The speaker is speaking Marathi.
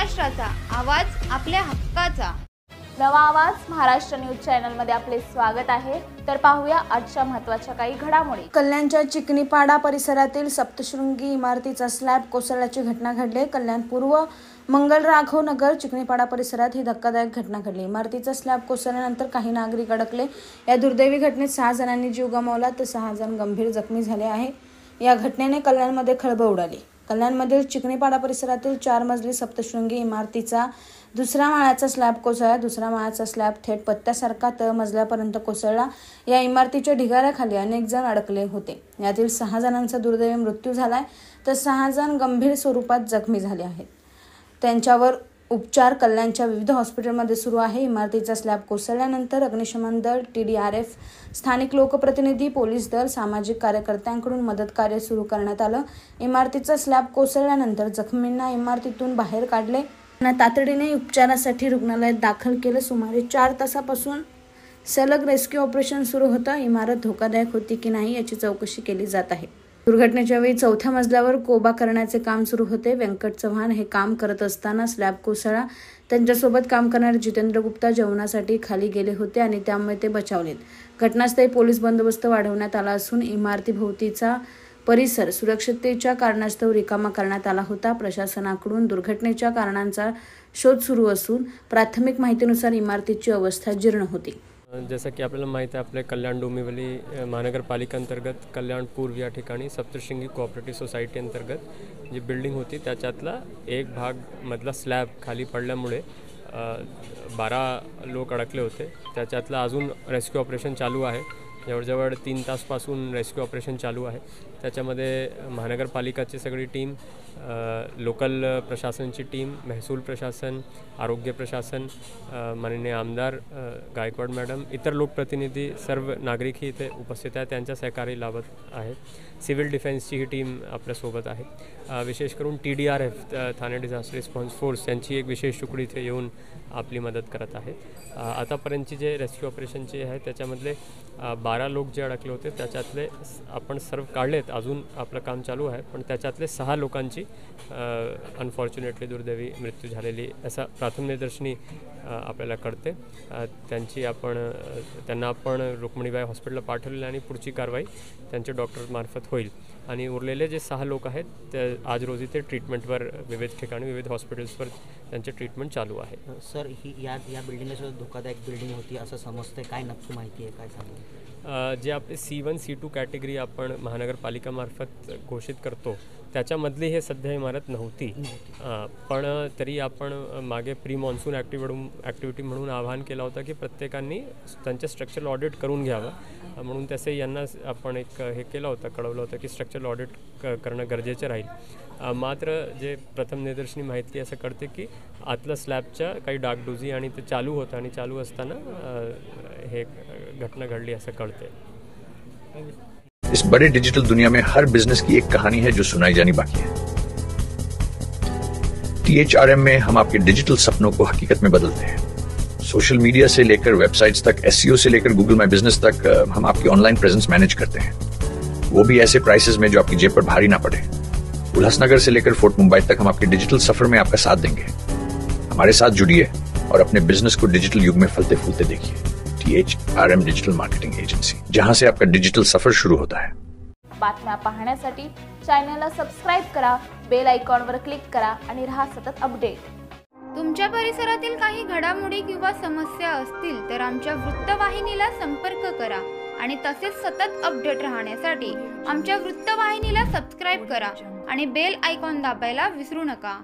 महाराष्ट्राचा आवाज आपल्या हक्काचा। नवा आवाज महाराष्ट्र न्यूज चॅनल मध्ये आपले स्वागत आहे। तर पाहूया आजच्या महत्त्वाच्या काही घडामोडी। कल्याणच्या चिकनीपाडा परिसरातील सप्तशृंगी इमारतीचा स्लॅब कोसळल्याची घटना घडली। कल्याण पूर्व मंगलराघव नगर चिकनीपाडा परिसरात ही धक्कादायक घटना घडली। इमारतीचा स्लॅब कोसळल्यानंतर काही नागरिक अडकले। या दुर्दैवी घटनेत 6 जणांनी जीव गमावला तर 6 जण गंभीर जखमी झाले आहे। या घटनेने कल्याणमध्ये खळबळ उडाली। कल्याणमधील चिकनीपाडा परिसरातील 4 मजली सप्तशृंगी इमारतीचा दुसऱ्या माळ्याचा स्लॅब कोसळला। दुसऱ्या माळ्याचा स्लॅब थेट पत्त्यासारखा तळमजल्यापर्यंत कोसळला। या इमारतीच्या ढिगाऱ्याखाली अनेक जण अडकले होते। यातील 6 जणांचा दुर्दैवी मृत्यू झालाय तर 6 जण गंभीर स्वरूपात जखमी झाले आहेत। त्यांच्यावर उपचार कल्याणच्या विविध हॉस्पिटलमध्ये सुरू आहे। इमारतीचा स्लॅब कोसळल्यानंतर अग्निशमन दल, TDRF, स्थानिक लोकप्रतिनिधी, पोलीस दल, सामाजिक कार्यकर्त्यांकडून मदत कार्य सुरू करण्यात आलं। इमारतीचा स्लॅब कोसळल्यानंतर जखमींना इमारतीतून बाहेर काढले। तातडीने उपचारासाठी रुग्णालयात दाखल केलं। सुमारे 4 तासापासून सलग रेस्क्यू ऑपरेशन सुरू होतं। इमारत धोकादायक होती की नाही याची चौकशी केली जात आहे। दुर्घटनेच्या वेळी 4थ्या मजल्यावर कोबा करण्याचे काम सुरू होते। व्यंकट चव्हाण हे काम करत असताना स्लॅब कोसळला। त्यांच्यासोबत काम करणारे जितेंद्र गुप्ता जेवणासाठी खाली गेले होते आणि त्यामुळे ते बचावलेत। घटनास्थळी पोलीस बंदोबस्त वाढवण्यात आला असून इमारतीभोवतीचा परिसर सुरक्षिततेच्या कारणास्तव रिकामा करण्यात आला होता। प्रशासनाकडून दुर्घटनेच्या कारणांचा शोध सुरू असून प्राथमिक माहितीनुसार इमारतीची अवस्था जीर्ण होती। जैसा की आपल्याला माहिती आहे, आपल्या कल्याण डोंबिवली महानगरपालिका अंतर्गत कल्याण पूर्व या ठिकाणी सप्तशृंगी कोऑपरेटिव्ह सोसायटी अंतर्गत जी बिल्डिंग होती त्याच्यातला एक भाग मधला स्लॅब खाली पडल्यामुळे 12 लोक अडकले होते। त्याच्यातलं अजून रेस्क्यू ऑपरेशन चालू आहे। जवळजवळ 3 तासपासून रेस्क्यू ऑपरेशन चालू आहे। त्याच्यामध्ये महानगरपालिकाची सगळी टीम, लोकल प्रशासनची टीम, महसूल प्रशासन, आरोग्य प्रशासन, माननीय आमदार गायकवाड मॅडम, इतर लोकप्रतिनिधी, सर्व नागरिकही इथे उपस्थित आहेत, त्यांच्या सहकार्य लाभत आहेत। सिव्हिल डिफेन्सची ही टीम आपल्यासोबत आहे। विशेष करून TDRF Thane disaster response force यांची एक विशेष तुकडी इथे येऊन आपली मदत करत आहे। आतापर्यंतची जे रेस्क्यू ऑपरेशनचे आहे त्याच्यामधले 12 लोक जे अडकले होते त्याच्यातले आपण सर्व काढलेत। अजून आपलं काम चालू आहे, पण त्याच्यातले 6 लोकांची अनफॉर्च्युनेटली दुर्दैवी मृत्यू झालेली असा प्राथमिकदर्शनी आपल्याला कळते। त्यांना आपण रुक्मिणीबाई हॉस्पिटलला पाठवलेलं आणि पुढची कारवाई त्यांच्या डॉक्टरमार्फत होईल। आणि उरलेले जे 6 लोक आहेत ते आज रोजी ते ट्रीटमेंटवर विविध ठिकाणी विविध हॉस्पिटल्सवर त्यांचे ट्रीटमेंट चालू आहे। सर, ही या बिल्डिंगला धोकादायक बिल्डिंग होती असं समजतंय, काय नक्की माहिती आहे, काय सांगू? जे आपले C1 C2 कॅटेगरी आपण महानगरपालिकामार्फत घोषित करतो त्याच्यामधली हे सध्या इमारत नव्हती। पण तरी आपण मागे प्री मॉन्सून ॲक्टिव्हिटी म्हणून आवाहन केला होता की प्रत्येकाने त्यांचे स्ट्रक्चरल ऑडिट करून घ्यावं, म्हणून तसे यांना आपण एक हे केलं होतं, कळवलं होतं की स्ट्रक्चरल ऑडिट करणं गरजेचं राहील। मात्र जे प्रथम निदर्शनी माहिती असं कळते की आतलं स्लॅबच्या काही डागडुजी आणि ते चालू होतं आणि चालू असताना हे घटना घडली असं कळते। इस बड़े डिजिटल दुनिया में हर बिजनेस की एक कहानी है जो सुनाई जानी बाकी है। THRM में हम आपके डिजिटल सपनों को हकीकत में बदलते हैं। सोशल मीडिया से लेकर वेबसाइट्स तक, SEO से लेकर गूगल माई बिजनेस तक, हम आपकी ऑनलाइन प्रेजेंस मैनेज करते हैं, वो भी ऐसे प्राइसेस में जो आपकी जेब पर भारी ना पड़े। उल्लासनगर से लेकर फोर्ट मुंबई तक हम आपके डिजिटल सफर में आपका साथ देंगे। हमारे साथ जुड़िए और अपने बिजनेस को डिजिटल युग में फलते फूलते देखिए। THRM डिजिटल मार्केटिंग एजेंसी, जहां से आपका डिजिटल सफर शुरू होता है। बातम्या पाहण्यासाठी चॅनलला सबस्क्राइब करा, बेल आयकॉनवर क्लिक करा आणि रहा सतत अपडेट। तुमच्या परिसरातील काही घडामोडी किंवा समस्या असतील तर आमच्या वृत्तवाहिनीला संपर्क करा आणि तसेच सतत अपडेट राहण्यासाठी आमच्या वृत्तवाहिनीला सबस्क्राइब करा आणि बेल आयकॉन दाबायला विसरू नका।